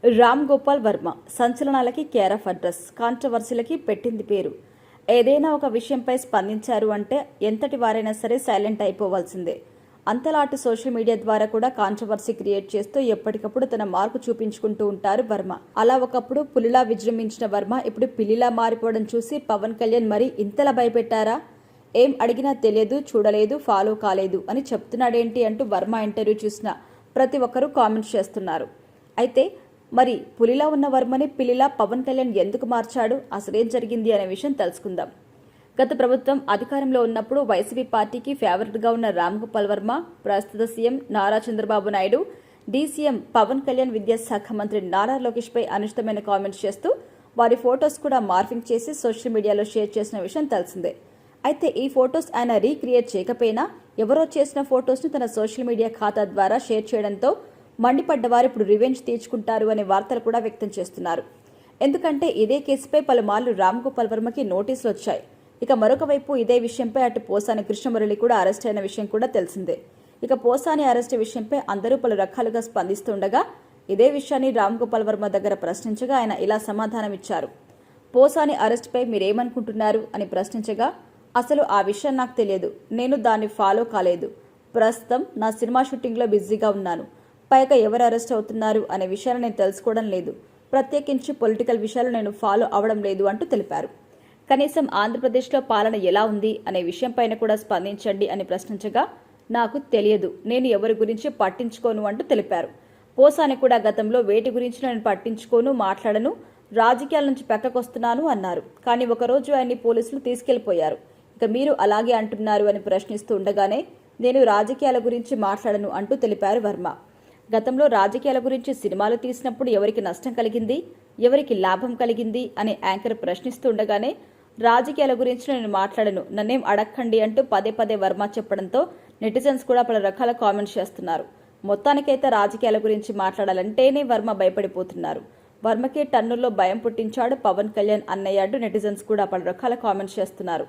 రామ్ గోపాల్ వర్మ సంచలనాలకి care of address, కాంట్రవర్సీలకి పెట్టింది పేరు. ఏదైనా ఒక విషయంపై స్పందించారు అంటే ఎంతటి వారైనా సరే సైలెంట్ అయిపోవాల్సిందే. అంతలాంటి సోషల్ మీడియా ద్వారా కూడా కాంట్రవర్సీ క్రియేట్ చేస్తూ ఎప్పటికప్పుడు తన మార్కు చూపించుకుంటూ ఉంటారు వర్మ. అలా ఒకప్పుడు పులిలా విజృంభించిన వర్మ ఇప్పుడు పిల్లిలా మారిపోవడం చూసి పవన్ కళ్యాణ్ మరి ఇంతలా భయపెట్టారా? ఏం అడిగినా తెలియదు, చూడలేదు, ఫాలో కాలేదు అని చెప్తున్నాడేంటి అంటూ వర్మ ఇంటర్వ్యూ చూసిన ప్రతి ఒక్కరూ కామెంట్స్ చేస్తున్నారు. అయితే మరి పులిలా ఉన్న వర్మని పిల్లిలా పవన్ కళ్యాణ్ ఎందుకు మార్చాడు, అసలేం జరిగింది అనే విషయం తెలుసుకుందాం. గత ప్రభుత్వం అధికారంలో ఉన్నప్పుడు వైసీపీ పార్టీకి ఫేవరెట్గా ఉన్న రామ్ గోపాల్ వర్మ ప్రస్తుత సీఎం నారా చంద్రబాబు నాయుడు, డీసీఎం పవన్ కళ్యాణ్, విద్యాశాఖ మంత్రి నారా లోకేష్ పై అనుచితమైన కామెంట్స్ చేస్తూ వారి ఫొటోస్ కూడా మార్ఫింగ్ చేసి సోషల్ మీడియాలో షేర్ చేసిన విషయం తెలిసిందే. అయితే ఈ ఫొటోస్ ఆయన రీక్రియేట్ చేయకపోయినా ఎవరో చేసిన ఫొటోస్ను తన సోషల్ మీడియా ఖాతా ద్వారా షేర్ చేయడంతో మండిపడ్డవారు ఇప్పుడు రివెంజ్ తీర్చుకుంటారు అనే వార్తలు కూడా వ్యక్తం చేస్తున్నారు. ఎందుకంటే ఇదే కేసుపై పలుమార్లు రామ్ గోపాల్ వర్మకి నోటీసులు వచ్చాయి. ఇక మరొక వైపు ఇదే విషయంపై అటు పోసాని కృష్ణమురళి కూడా అరెస్ట్ అయిన విషయం కూడా తెలిసిందే. ఇక పోసాని అరెస్ట్ విషయంపై అందరూ పలు రకాలుగా స్పందిస్తుండగా ఇదే విషయాన్ని రామ్ గోపాల్ వర్మ దగ్గర ప్రశ్నించగా ఆయన ఇలా సమాధానం ఇచ్చారు. పోసాని అరెస్ట్పై మీరేమనుకుంటున్నారు అని ప్రశ్నించగా, అసలు ఆ విషయం నాకు తెలియదు, నేను దాన్ని ఫాలో కాలేదు, ప్రస్తుతం నా సినిమా షూటింగ్లో బిజీగా ఉన్నాను, పైగా ఎవరు అరెస్ట్ అవుతున్నారు అనే విషయాలు నేను తెలుసుకోవడం లేదు, ప్రత్యేకించి పొలిటికల్ విషయాలు నేను ఫాలో అవడం లేదు అంటూ తెలిపారు. కనీసం ఆంధ్రప్రదేశ్లో పాలన ఎలా ఉంది అనే విషయంపైన కూడా స్పందించండి అని ప్రశ్నించగా, నాకు తెలియదు, నేను ఎవరి గురించి పట్టించుకోను అంటూ తెలిపారు. పోసాని కూడా గతంలో వేటి గురించి నేను పట్టించుకోను, మాట్లాడను, రాజకీయాల నుంచి పక్కకొస్తున్నాను అన్నారు. కానీ ఒకరోజు ఆయన్ని పోలీసులు తీసుకెళ్లిపోయారు. ఇక మీరు అలాగే అంటున్నారు అని ప్రశ్నిస్తూ ఉండగానే నేను రాజకీయాల గురించి మాట్లాడను అంటూ తెలిపారు వర్మ. గతంలో రాజకీయాల గురించి సినిమాలు తీసినప్పుడు ఎవరికి నష్టం కలిగింది, ఎవరికి లాభం కలిగింది అని యాంకర్ ప్రశ్నిస్తుండగానే రాజకీయాల గురించి నేను మాట్లాడను, నన్నేం అడక్కండి అంటూ పదే పదే వర్మ చెప్పడంతో నెటిజన్స్ కూడా పలు రకాల కామెంట్స్ చేస్తున్నారు. మొత్తానికైతే రాజకీయాల గురించి మాట్లాడాలంటేనే వర్మ భయపడిపోతున్నారు. వర్మకే టన్నుల్లో భయం పుట్టించాడు పవన్ కళ్యాణ్ అన్నయ్యాడు నెటిజన్స్ కూడా పలు రకాల కామెంట్స్ చేస్తున్నారు.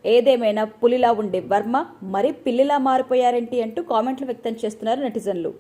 ఏదేమైనా పులిలా ఉండే వర్మ మరి పిల్లిలా మారిపోయారేంటి అంటూ కామెంట్లు వ్యక్తం చేస్తున్నారు నెటిజన్లు.